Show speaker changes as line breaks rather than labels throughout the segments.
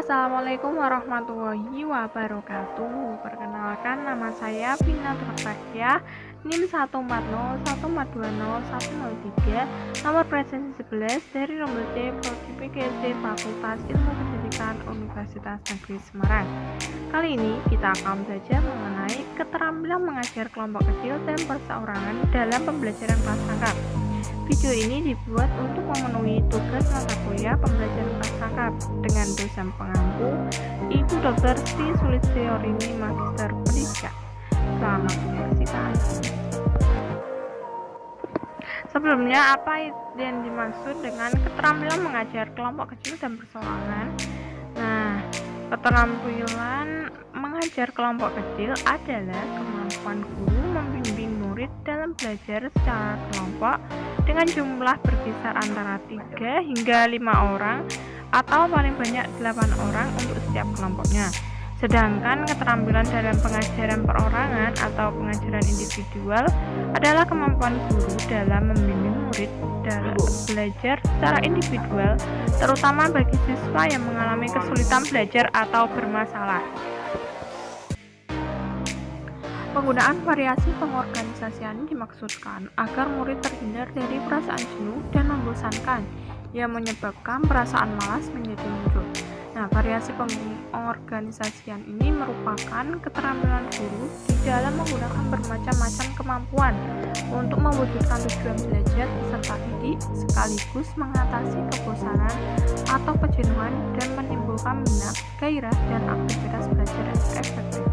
Assalamualaikum warahmatullahi wabarakatuh. Perkenalkan, nama saya Vina Turksakyah, NIM 14014201003, nomor presensi 11 dari nomor C Prodi PGC Fakultas Ilmu Pendidikan Universitas Negeri Semarang. Kali ini kita akan belajar mengenai keterampilan mengajar kelompok kecil dan perseorangan dalam pembelajaran kelas tangkap. Video ini dibuat untuk memenuhi tugas mata kuliah pembelajaran kelas tangkap dengan dosen pengampu Ibu Dr. Sri Sulistyorini Magister Pendidikan. Selamat menyaksikan. Sebelumnya, apa yang dimaksud dengan keterampilan mengajar kelompok kecil dan perseorangan? Nah, keterampilan mengajar kelompok kecil adalah kemampuan guru membimbing murid dalam belajar secara kelompok dengan jumlah berkisar antara 3 hingga 5 orang atau paling banyak 8 orang untuk setiap kelompoknya. Sedangkan keterampilan dalam pengajaran perorangan atau pengajaran individual adalah kemampuan guru dalam membimbing murid dalam belajar secara individual, terutama bagi siswa yang mengalami kesulitan belajar atau bermasalah. Penggunaan variasi pengorganisasian dimaksudkan agar murid terhindar dari perasaan jenuh dan membosankan yang menyebabkan perasaan malas menjadi muncul. Nah, variasi pengorganisasian ini merupakan keterampilan guru di dalam menggunakan bermacam-macam kemampuan untuk mewujudkan tujuan belajar peserta didik sekaligus mengatasi kebosanan atau kejenuhan dan menimbulkan minat, gairah, dan aktivitas belajar yang efektif.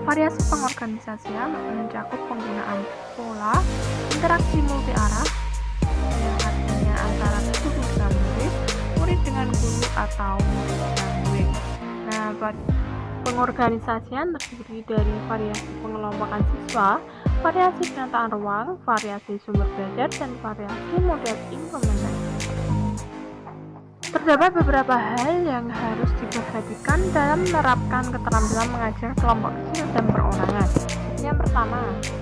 Variasi pengorganisasian mencakup penggunaan pola interaksi multi arah yang artinya antara guru dengan murid, murid dengan guru, atau murid dengan murid. Nah, pengorganisasian terdiri dari variasi pengelompokan siswa, variasi penataan ruang, variasi sumber belajar, dan variasi model implementasi. Terdapat beberapa hal yang harus diperhatikan dalam menerapkan keterampilan mengajar kelompok kecil dan perorangan. Yang pertama,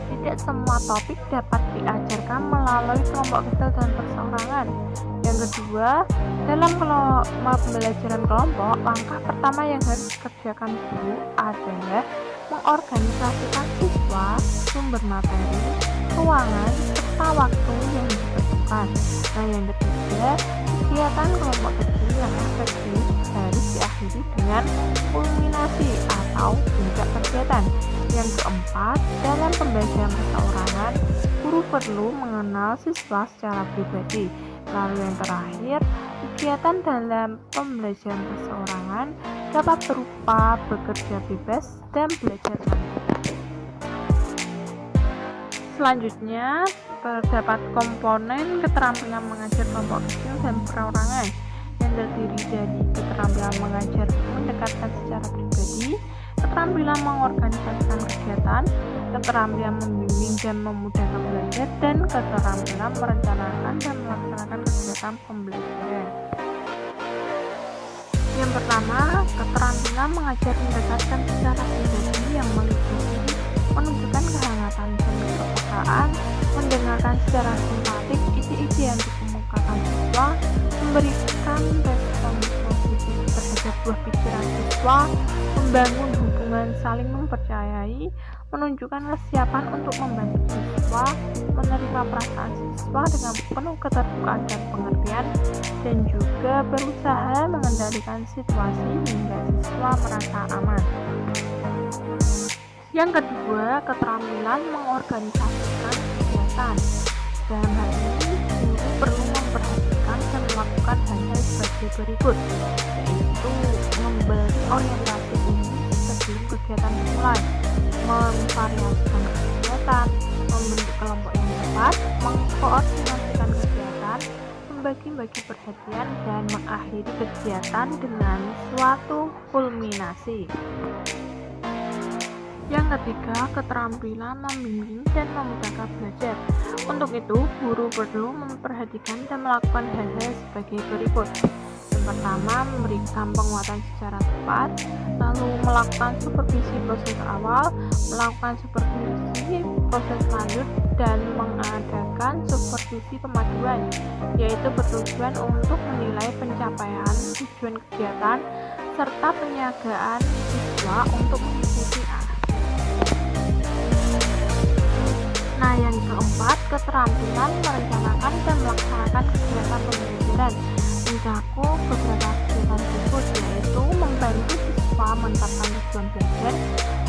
tidak semua topik dapat diajarkan melalui kelompok kecil dan perseorangan. Yang kedua, dalam pembelajaran kelompok, langkah pertama yang harus dikerjakan guru adalah mengorganisasikan siswa, sumber materi, ruangan, serta waktu yang diperlukan. Nah, yang ketiga, kegiatan kelompok kecil yang efektif harus diakhiri dengan kulminasi atau puncak kegiatan. Yang keempat, dalam pembelajaran perseorangan, guru perlu mengenal siswa secara pribadi. Lalu yang terakhir, kegiatan dalam pembelajaran perseorangan dapat berupa bekerja bebas dan belajar mandiri. Selanjutnya, terdapat komponen keterampilan mengajar kelompok kecil dan perorangan yang terdiri dari keterampilan mengajar mendekatkan secara pribadi, keterampilan mengorganisasikan kegiatan, keterampilan membimbing dan memudahkan belajar, dan keterampilan merencanakan dan melaksanakan kegiatan pembelajaran. Yang pertama, keterampilan mengajar mendekatkan secara pribadi yang meliputi menunjukkan kehangatan dan kepekaan, mendengarkan secara simpatik isi-isi yang dikemukakan siswa, memberikan respon positif terhadap buah pikiran siswa, membangun hubungan saling mempercayai, menunjukkan kesiapan untuk membantu siswa, menerima perasaan siswa dengan penuh keterbukaan dan pengertian, dan juga berusaha mengendalikan situasi hingga siswa merasa aman. Yang kedua, keterampilan mengorganisasikan kegiatan. Dalam hal ini, guru perlu memperhatikan dan melakukan hal-hal sebagai berikut, yaitu memberi orientasi umum sebelum kegiatan dimulai, memvariasikan kegiatan, membentuk kelompok yang tepat, mengkoordinasikan kegiatan, membagi-bagi perhatian, dan mengakhiri kegiatan dengan suatu kulminasi. Yang ketiga, keterampilan membimbing dan memudahkan belajar. Untuk itu, guru perlu memperhatikan dan melakukan hal-hal sebagai berikut. Yang pertama, memberikan penguatan secara tepat, lalu melakukan supervisi proses awal, melakukan supervisi proses lanjut, dan mengadakan supervisi pemaduan, yaitu bertujuan untuk menilai pencapaian tujuan kegiatan serta penyagaan siswa untuk mengikuti Nah, yang keempat, keterampilan merencanakan dan melaksanakan kegiatan pembelajaran mencakup beberapa kegiatan tersebut, yaitu membantu siswa menetapkan tujuan belajar,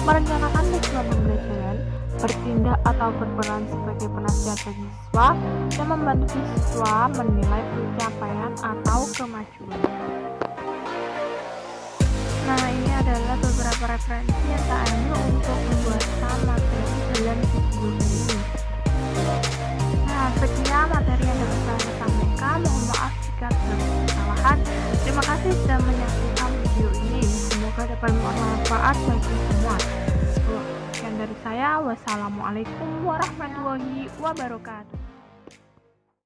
merencanakan tujuan pembelajaran, bertindak atau berperan sebagai penasihat bagi siswa, dan membantu siswa menilai pencapaian atau kemajuan. Nah, ini adalah beberapa referensi yang tak ambil untuk pembuatan materi dalam video ini. Nah, sekian materi yang dapat saya sampaikan. Mohon maaf jika terdapat kesalahan. Terima kasih sudah menyaksikan video ini. Semoga dapat bermanfaat bagi semua. Sekian dari saya. Wassalamualaikum warahmatullahi wabarakatuh.